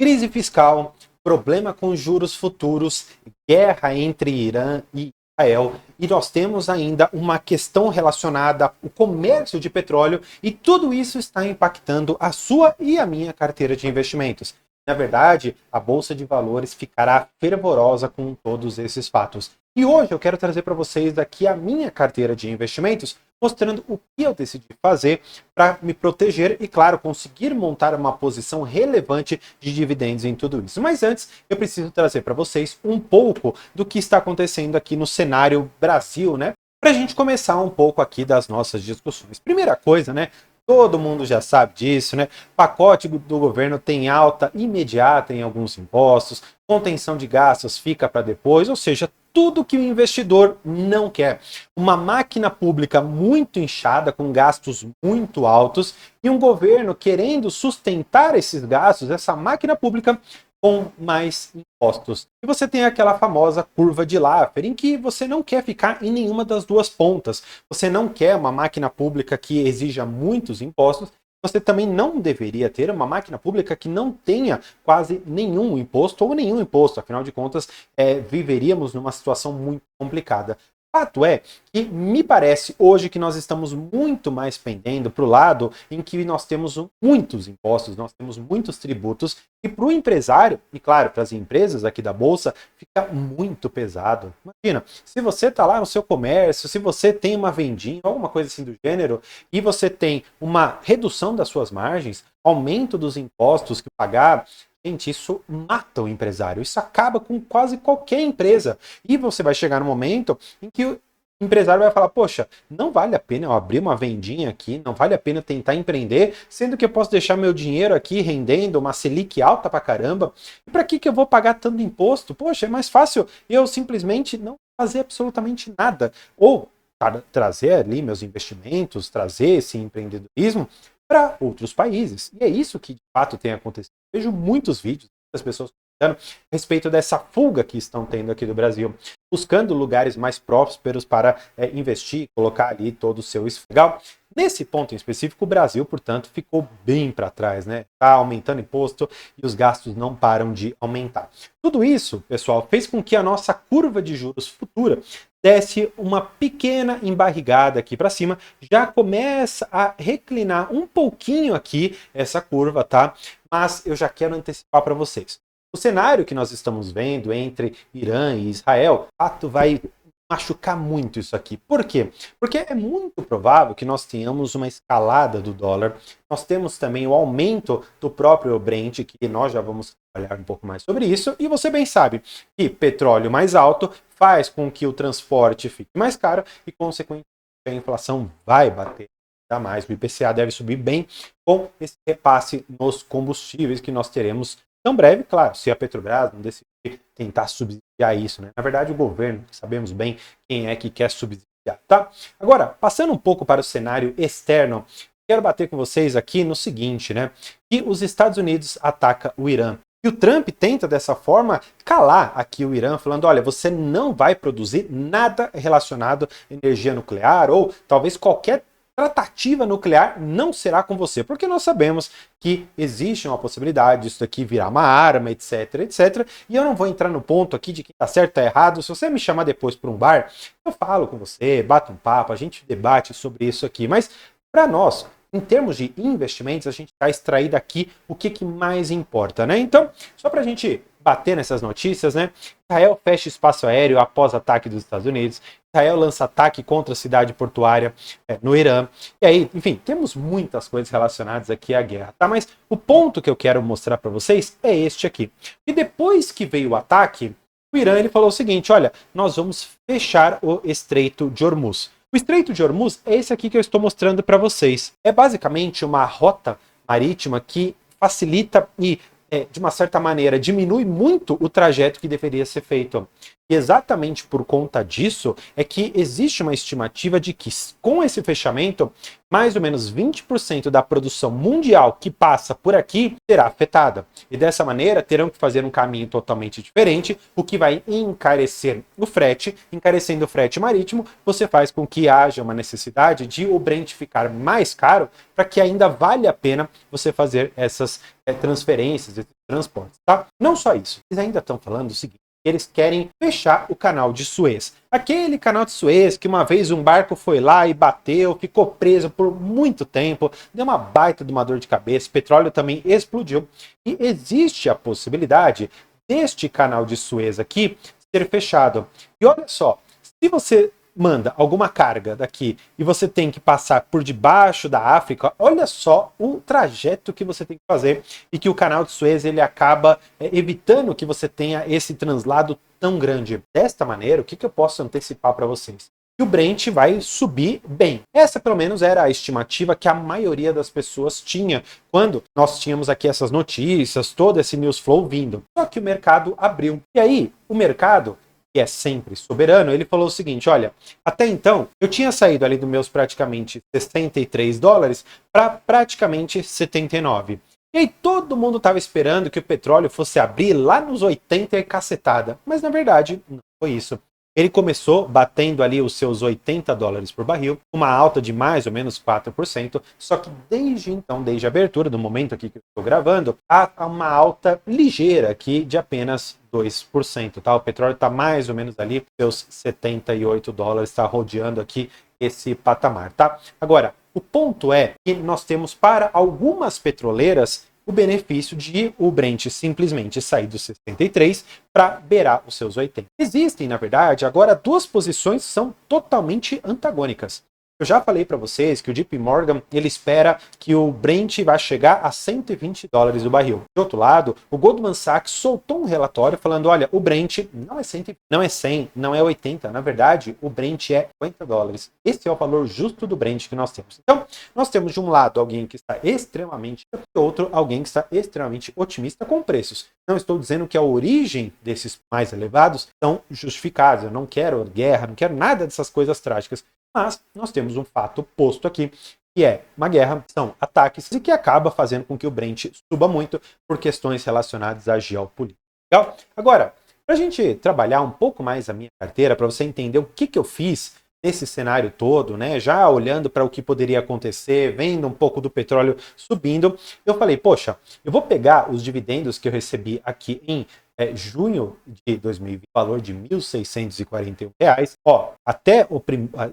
Crise fiscal, problema com juros futuros, guerra entre Irã e Israel, e nós temos ainda uma questão relacionada ao comércio de petróleo, e tudo isso está impactando a sua e a minha carteira de investimentos. Na verdade, a Bolsa de Valores ficará fervorosa com todos esses fatos. E hoje eu quero trazer para vocês aqui a minha carteira de investimentos, mostrando o que eu decidi fazer para me proteger e, claro, conseguir montar uma posição relevante de dividendos em tudo isso. Mas antes, eu preciso trazer para vocês um pouco do que está acontecendo aqui no cenário Brasil, né? Para a gente começar um pouco aqui das nossas discussões. Primeira coisa, né? Todo mundo já sabe disso, né? Pacote do governo tem alta imediata em alguns impostos, contenção de gastos fica para depois, ou seja, tudo que o investidor não quer. Uma máquina pública muito inchada, com gastos muito altos, e um governo querendo sustentar esses gastos, essa máquina pública, com mais impostos. E você tem aquela famosa curva de Laffer, em que você não quer ficar em nenhuma das duas pontas. Você não quer uma máquina pública que exija muitos impostos. Você também não deveria ter uma máquina pública que não tenha quase nenhum imposto ou nenhum imposto. Afinal de contas, viveríamos numa situação muito complicada. Fato é que me parece hoje que nós estamos muito mais pendendo para o lado em que nós temos muitos impostos, nós temos muitos tributos, e para o empresário, e claro, para as empresas aqui da Bolsa, fica muito pesado. Imagina, se você está lá no seu comércio, se você tem uma vendinha, alguma coisa assim do gênero, e você tem uma redução das suas margens, aumento dos impostos que pagar, gente, isso mata o empresário, isso acaba com quase qualquer empresa. E você vai chegar no momento em que o empresário vai falar, poxa, não vale a pena eu abrir uma vendinha aqui, não vale a pena tentar empreender, sendo que eu posso deixar meu dinheiro aqui rendendo uma Selic alta pra caramba. E para que eu vou pagar tanto imposto? Poxa, é mais fácil eu simplesmente não fazer absolutamente nada. Ou trazer ali meus investimentos, trazer esse empreendedorismo para outros países. E é isso que de fato tem acontecido. Vejo muitos vídeos das pessoas comentando a respeito dessa fuga que estão tendo aqui do Brasil, buscando lugares mais prósperos para investir, colocar ali todo o seu legal. Nesse ponto em específico, o Brasil, portanto, ficou bem para trás, né? Está aumentando imposto e os gastos não param de aumentar. Tudo isso, pessoal, fez com que a nossa curva de juros futura desce uma pequena embarrigada aqui para cima, já começa a reclinar um pouquinho aqui essa curva, tá? Mas eu já quero antecipar para vocês. O cenário que nós estamos vendo entre Irã e Israel, de fato, vai machucar muito isso aqui. Por quê? Porque é muito provável que nós tenhamos uma escalada do dólar. Nós temos também o aumento do próprio Brent, que nós já vamos trabalhar um pouco mais sobre isso. E você bem sabe que petróleo mais alto faz com que o transporte fique mais caro e, consequentemente, a inflação vai bater ainda mais. O IPCA deve subir bem com esse repasse nos combustíveis que nós teremos tão breve, claro, se a Petrobras não decidir tentar subsidiar isso, né? Na verdade, o governo, sabemos bem quem é que quer subsidiar, tá? Agora, passando um pouco para o cenário externo, quero bater com vocês aqui no seguinte, né? Que os Estados Unidos atacam o Irã. E o Trump tenta, dessa forma, calar aqui o Irã, falando, olha, você não vai produzir nada relacionado à energia nuclear, ou talvez qualquer tratativa nuclear não será com você, porque nós sabemos que existe uma possibilidade disso daqui virar uma arma, etc, etc, e eu não vou entrar no ponto aqui de que tá certo ou tá errado. Se você me chamar depois para um bar, eu falo com você, bato um papo, a gente debate sobre isso aqui, mas para nós, em termos de investimentos, a gente vai extrair daqui o que mais importa, né? Então, só para a gente bater nessas notícias, né? Israel fecha espaço aéreo após ataque dos Estados Unidos. Israel lança ataque contra a cidade portuária no Irã. E aí, enfim, temos muitas coisas relacionadas aqui à guerra, tá? Mas o ponto que eu quero mostrar para vocês é este aqui. E depois que veio o ataque, o Irã ele falou o seguinte, olha, nós vamos fechar o Estreito de Hormuz. O Estreito de Hormuz é esse aqui que eu estou mostrando para vocês. É basicamente uma rota marítima que facilita e, de uma certa maneira, diminui muito o trajeto que deveria ser feito. E exatamente por conta disso é que existe uma estimativa de que com esse fechamento, mais ou menos 20% da produção mundial que passa por aqui será afetada. E dessa maneira terão que fazer um caminho totalmente diferente, o que vai encarecer o frete. Encarecendo o frete marítimo, você faz com que haja uma necessidade de o Brent ficar mais caro para que ainda vale a pena você fazer essas transferências, esses transportes, tá? Não só isso, eles ainda estão falando o seguinte: eles querem fechar o canal de Suez. Aquele canal de Suez que uma vez um barco foi lá e bateu, ficou preso por muito tempo, deu uma baita de uma dor de cabeça, o petróleo também explodiu. E existe a possibilidade deste canal de Suez aqui ser fechado. E olha só, se você manda alguma carga daqui e você tem que passar por debaixo da África, olha só o trajeto que você tem que fazer e que o canal de Suez ele acaba evitando que você tenha esse translado tão grande. Desta maneira, o que eu posso antecipar para vocês? Que o Brent vai subir bem. Essa pelo menos era a estimativa que a maioria das pessoas tinha quando nós tínhamos aqui essas notícias, todo esse news flow vindo. Só que o mercado abriu. E aí, o mercado, que é sempre soberano, ele falou o seguinte: olha, até então eu tinha saído ali dos meus praticamente 63 dólares para praticamente 79. E aí todo mundo estava esperando que o petróleo fosse abrir lá nos 80 e cacetada. Mas na verdade não foi isso. Ele começou batendo ali os seus 80 dólares por barril, uma alta de mais ou menos 4%, só que desde então, desde a abertura, do momento aqui que eu estou gravando, há uma alta ligeira aqui de apenas 2%, tá? O petróleo está mais ou menos ali, seus 78 dólares, está rodeando aqui esse patamar, tá? Agora, o ponto é que nós temos para algumas petroleiras o benefício de o Brent simplesmente sair dos 63 para beirar os seus 80. Existem, na verdade, agora duas posições que são totalmente antagônicas. Eu já falei para vocês que o JP Morgan ele espera que o Brent vai chegar a 120 dólares o barril. De outro lado, o Goldman Sachs soltou um relatório falando: olha, o Brent não é 100, não é 100, não é 80. Na verdade, o Brent é 50 dólares. Esse é o valor justo do Brent que nós temos. Então, nós temos de um lado alguém que está extremamente, e outro alguém que está extremamente otimista com preços. Não estou dizendo que a origem desses mais elevados são justificados. Eu não quero guerra, não quero nada dessas coisas trágicas. Mas nós temos um fato posto aqui, que é uma guerra, são ataques, e que acaba fazendo com que o Brent suba muito por questões relacionadas à geopolítica. Legal? Agora, para a gente trabalhar um pouco mais a minha carteira, para você entender o que eu fiz nesse cenário todo, né? Já olhando para o que poderia acontecer, vendo um pouco do petróleo subindo, eu falei: poxa, eu vou pegar os dividendos que eu recebi aqui em junho de 2020, valor de R$ 1.641. Ó, até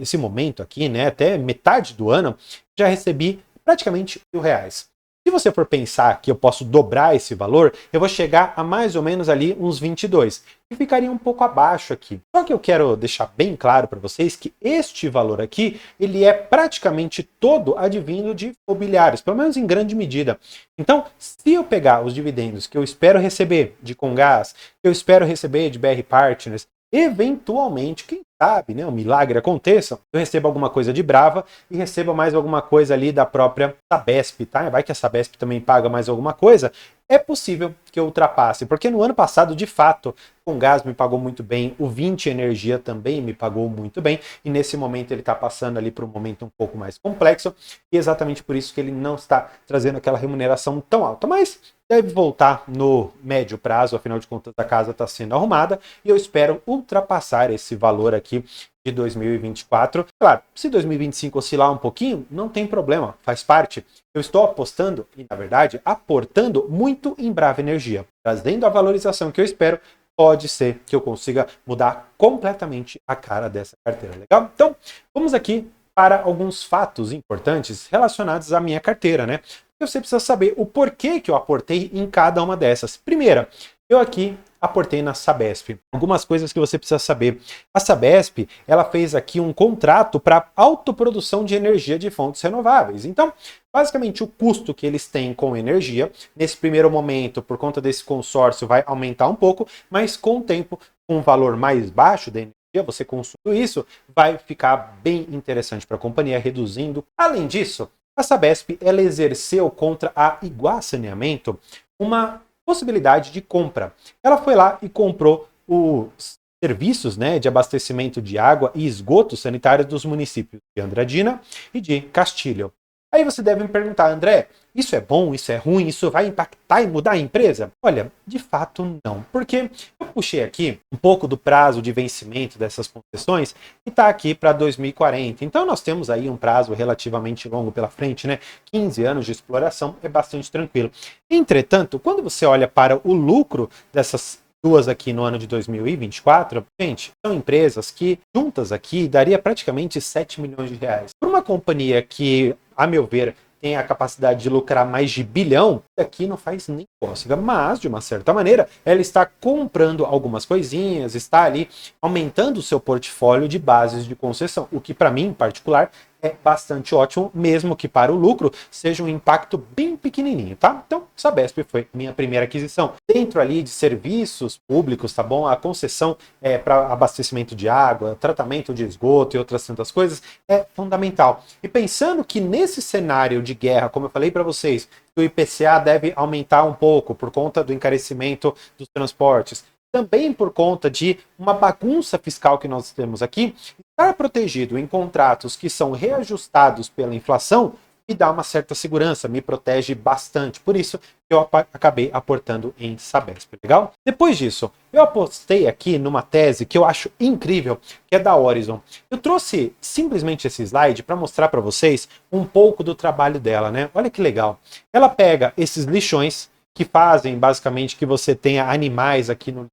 esse momento aqui, né, até metade do ano, já recebi praticamente R$ 1.000. Se você for pensar que eu posso dobrar esse valor, eu vou chegar a mais ou menos ali uns 22. E ficaria um pouco abaixo aqui. Só que eu quero deixar bem claro para vocês que este valor aqui, ele é praticamente todo advindo de imobiliários, pelo menos em grande medida. Então, se eu pegar os dividendos que eu espero receber de Comgás, que eu espero receber de BR Partners, eventualmente, quem sabe, né, um milagre aconteça, eu recebo alguma coisa de Brava e receba mais alguma coisa ali da própria Sabesp, tá? Vai que a Sabesp também paga mais alguma coisa, é possível que eu ultrapasse, porque no ano passado, de fato, o Comgás me pagou muito bem, o 20 Energia também me pagou muito bem, e nesse momento ele está passando ali por um momento um pouco mais complexo, e exatamente por isso que ele não está trazendo aquela remuneração tão alta, mas deve voltar no médio prazo, afinal de contas a casa está sendo arrumada, e eu espero ultrapassar esse valor aqui de 2024. Claro, se 2025 oscilar um pouquinho, não tem problema, faz parte. Eu estou apostando e, na verdade, aportando muito em Brava Energia. Trazendo a valorização que eu espero, pode ser que eu consiga mudar completamente a cara dessa carteira. Legal? Então, vamos aqui para alguns fatos importantes relacionados à minha carteira, né? Você precisa saber o porquê que eu aportei em cada uma dessas. Primeira, eu aqui aportei na Sabesp. Algumas coisas que você precisa saber. A Sabesp, ela fez aqui um contrato para autoprodução de energia de fontes renováveis. Então, basicamente, o custo que eles têm com energia, nesse primeiro momento, por conta desse consórcio, vai aumentar um pouco, mas com o tempo, com um valor mais baixo da energia, você consumindo isso, vai ficar bem interessante para a companhia, reduzindo. Além disso, a Sabesp ela exerceu contra a Iguá Saneamento uma possibilidade de compra. Ela foi lá e comprou os serviços, né, de abastecimento de água e esgoto sanitário dos municípios de Andradina e de Castilho. Aí você deve me perguntar, André, isso é bom, isso é ruim, isso vai impactar e mudar a empresa? Olha, de fato não, porque eu puxei aqui um pouco do prazo de vencimento dessas concessões e está aqui para 2040. Então nós temos aí um prazo relativamente longo pela frente, né? 15 anos de exploração é bastante tranquilo. Entretanto, quando você olha para o lucro dessas duas aqui no ano de 2024, gente, são empresas que juntas aqui daria praticamente 7 milhões de reais. Para uma companhia que, a meu ver, tem a capacidade de lucrar mais de bilhão, aqui não faz nem cócega, mas, de uma certa maneira, ela está comprando algumas coisinhas, está ali aumentando o seu portfólio de bases de concessão, o que para mim, em particular, é bastante ótimo, mesmo que para o lucro seja um impacto bem pequenininho, tá? Então, Sabesp foi minha primeira aquisição. Dentro ali de serviços públicos, tá bom? A concessão para abastecimento de água, tratamento de esgoto e outras tantas coisas é fundamental. E pensando que nesse cenário de guerra, como eu falei para vocês, o IPCA deve aumentar um pouco por conta do encarecimento dos transportes, também por conta de uma bagunça fiscal que nós temos aqui, estar protegido em contratos que são reajustados pela inflação me dá uma certa segurança, me protege bastante. Por isso, eu acabei aportando em Sabesp, legal? Depois disso, eu apostei aqui numa tese que eu acho incrível, que é da Horizon. Eu trouxe simplesmente esse slide para mostrar para vocês um pouco do trabalho dela, né? Olha que legal. Ela pega esses lixões que fazem basicamente que você tenha animais aqui no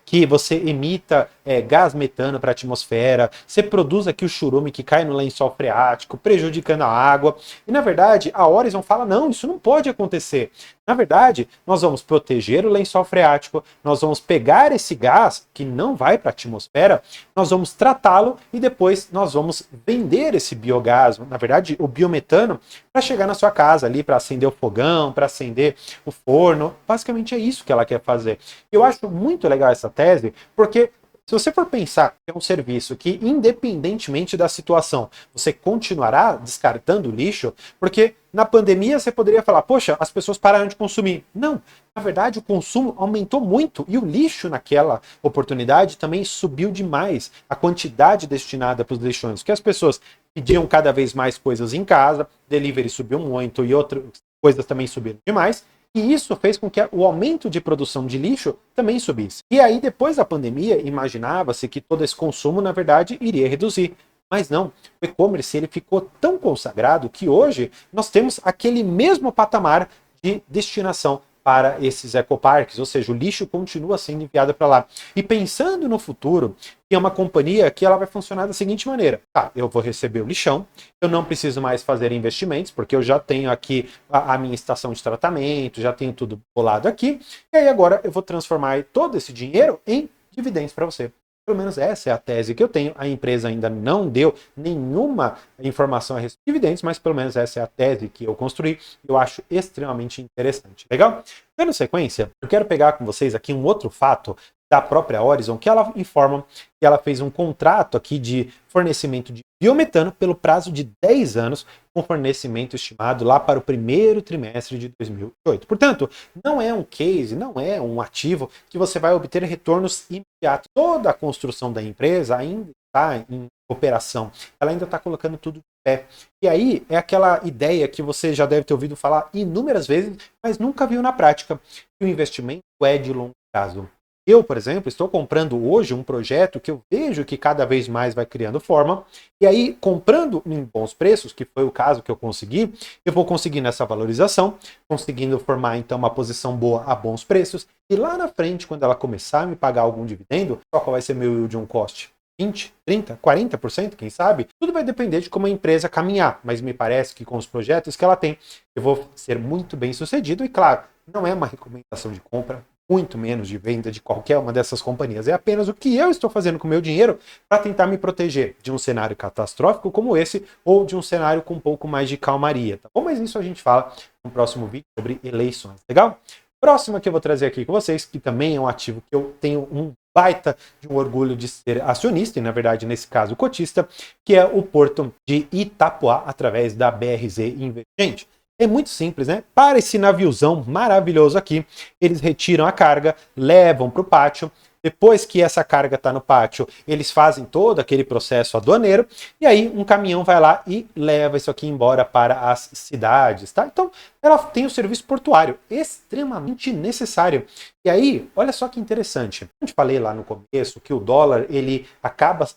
que você emita gás metano para a atmosfera, você produz aqui o churume que cai no lençol freático, prejudicando a água. E na verdade, a Horizon fala, não, isso não pode acontecer. Na verdade, nós vamos proteger o lençol freático, nós vamos pegar esse gás que não vai para a atmosfera, nós vamos tratá-lo e depois nós vamos vender esse biogás, na verdade, o biometano, para chegar na sua casa ali, para acender o fogão, para acender o forno. Basicamente é isso que ela quer fazer. Eu acho muito legal essa tese, porque se você for pensar que é um serviço que, independentemente da situação, você continuará descartando lixo, porque na pandemia você poderia falar, poxa, as pessoas pararam de consumir. Não, na verdade o consumo aumentou muito e o lixo naquela oportunidade também subiu demais. A quantidade destinada para os lixões, que as pessoas pediam cada vez mais coisas em casa, delivery subiu muito e outras coisas também subiram demais. E isso fez com que o aumento de produção de lixo também subisse. E aí, depois da pandemia, imaginava-se que todo esse consumo, na verdade, iria reduzir. Mas não, o e-commerce ele ficou tão consagrado que hoje nós temos aquele mesmo patamar de destinação para esses ecoparques, ou seja, o lixo continua sendo enviado para lá. E pensando no futuro, tem uma companhia que ela vai funcionar da seguinte maneira. Tá, eu vou receber o lixão, eu não preciso mais fazer investimentos, porque eu já tenho aqui a minha estação de tratamento, já tenho tudo bolado aqui, e aí agora eu vou transformar todo esse dinheiro em dividendos para você. Pelo menos essa é a tese que eu tenho. A empresa ainda não deu nenhuma informação a respeito de dividendos, mas pelo menos essa é a tese que eu construí. Eu acho extremamente interessante. Legal? Dando sequência, eu quero pegar com vocês aqui um outro fato da própria Horizon, que ela informa que ela fez um contrato aqui de fornecimento de biometano pelo prazo de 10 anos, com fornecimento estimado lá para o primeiro trimestre de 2008. Portanto, não é um case, não é um ativo que você vai obter retornos imediatos. Toda a construção da empresa ainda está em operação, ela ainda está colocando tudo de pé. E aí é aquela ideia que você já deve ter ouvido falar inúmeras vezes, mas nunca viu na prática, que o investimento é de longo prazo. Eu, por exemplo, estou comprando hoje um projeto que eu vejo que cada vez mais vai criando forma, e aí, comprando em bons preços, que foi o caso que eu consegui, eu vou conseguindo essa valorização, conseguindo formar então uma posição boa a bons preços, e lá na frente, quando ela começar a me pagar algum dividendo, qual vai ser meu yield on cost? 20, 30, 40%, quem sabe? Tudo vai depender de como a empresa caminhar, mas me parece que com os projetos que ela tem, eu vou ser muito bem sucedido, e claro, não é uma recomendação de compra, muito menos de venda de qualquer uma dessas companhias. É apenas o que eu estou fazendo com o meu dinheiro para tentar me proteger de um cenário catastrófico como esse ou de um cenário com um pouco mais de calmaria, tá bom? Mas isso a gente fala no próximo vídeo sobre eleições, legal? Próxima que eu vou trazer aqui com vocês, que também é um ativo que eu tenho um baita de um orgulho de ser acionista, e na verdade nesse caso cotista, que é o Porto de Itapoá, através da BRZ Investimento. É muito simples, né? Para esse naviozão maravilhoso aqui, eles retiram a carga, levam para o pátio, Depois que essa carga está no pátio, eles fazem todo aquele processo aduaneiro, e aí um caminhão vai lá e leva isso aqui embora para as cidades, tá? Então, ela tem o serviço portuário extremamente necessário. E aí, olha só que interessante. Eu te falei lá no começo que o dólar, ele acaba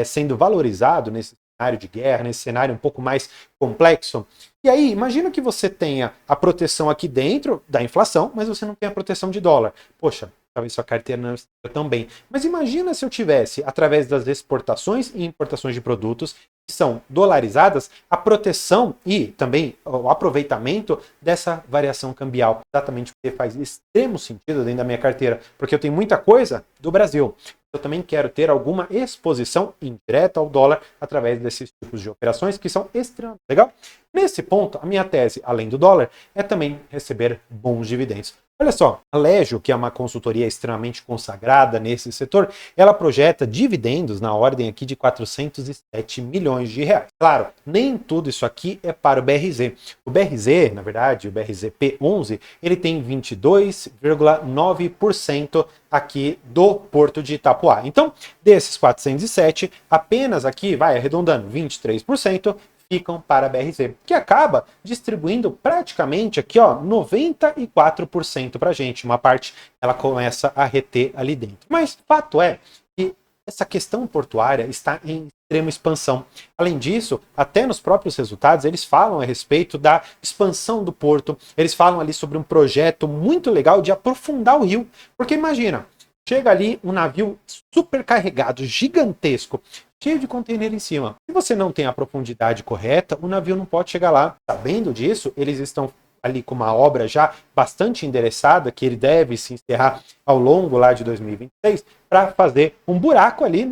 sendo valorizado nesse cenário de guerra, nesse cenário um pouco mais complexo. E aí, imagina que você tenha a proteção aqui dentro da inflação, mas você não tem a proteção de dólar. Poxa, talvez sua carteira não esteja tão bem. Mas imagina se eu tivesse, através das exportações e importações de produtos que são dolarizadas, a proteção e também o aproveitamento dessa variação cambial. Exatamente porque faz extremo sentido dentro da minha carteira, porque eu tenho muita coisa do Brasil. Eu também quero ter alguma exposição indireta ao dólar através desses tipos de operações que são extremamente legal. Nesse ponto, a minha tese, além do dólar, é também receber bons dividendos. Olha só, a Legio, que é uma consultoria extremamente consagrada nesse setor, ela projeta dividendos na ordem aqui de 407 milhões de reais. Claro, nem tudo isso aqui é para o BRZ. O BRZ, na verdade, o BRZP11, ele tem 22,9% aqui do Porto de Itapuá. Então, desses 407, apenas aqui, vai arredondando, 23%, ficam para a BRZ, que acaba distribuindo praticamente aqui, ó, 94% para a gente. Uma parte ela começa a reter ali dentro. Mas fato é que essa questão portuária está em extrema expansão. Além disso, até nos próprios resultados, eles falam a respeito da expansão do porto, eles falam ali sobre um projeto muito legal de aprofundar o rio. Porque imagina, chega ali um navio super carregado, gigantesco, cheio de container em cima. Se você não tem a profundidade correta, o navio não pode chegar lá. Sabendo disso, eles estão ali com uma obra já bastante endereçada, que ele deve se encerrar ao longo lá de 2026, para fazer um buraco ali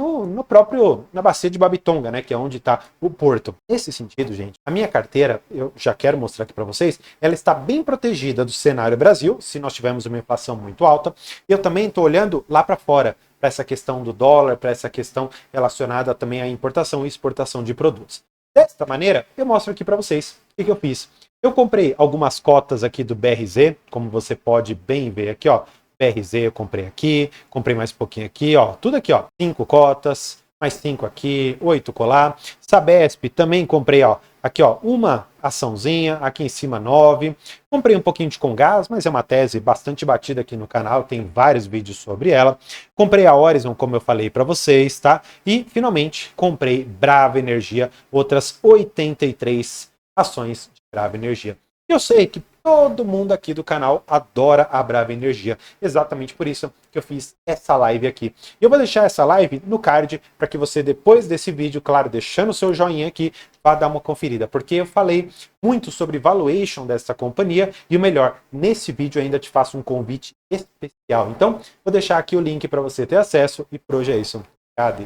na bacia de Babitonga, né, que é onde está o porto. Nesse sentido, gente, a minha carteira, eu já quero mostrar aqui para vocês, ela está bem protegida do cenário Brasil, se nós tivermos uma inflação muito alta. Eu também estou olhando lá para fora, para essa questão do dólar, para essa questão relacionada também à importação e exportação de produtos. Desta maneira, eu mostro aqui para vocês o que eu fiz. Eu comprei algumas cotas aqui do BRZ, como você pode bem ver aqui, ó. BRZ eu comprei aqui, comprei mais um pouquinho aqui, ó. Tudo aqui, ó. 5 cotas, mais 5 aqui, 8 colar. Sabesp também comprei, ó. Aqui, ó, uma açãozinha, aqui em cima 9. Comprei um pouquinho de Comgás, mas é uma tese bastante batida aqui no canal, tem vários vídeos sobre ela. Comprei a Horizon, como eu falei para vocês, tá? E, finalmente, comprei Brava Energia, outras 83 ações de Brava Energia. Eu sei que todo mundo aqui do canal adora a Brava Energia. Exatamente por isso que eu fiz essa live aqui. E eu vou deixar essa live no card para que você, depois desse vídeo, claro, deixando o seu joinha aqui, vá dar uma conferida. Porque eu falei muito sobre valuation dessa companhia e o melhor, nesse vídeo ainda te faço um convite especial. Então, vou deixar aqui o link para você ter acesso e por hoje é isso. Cadê?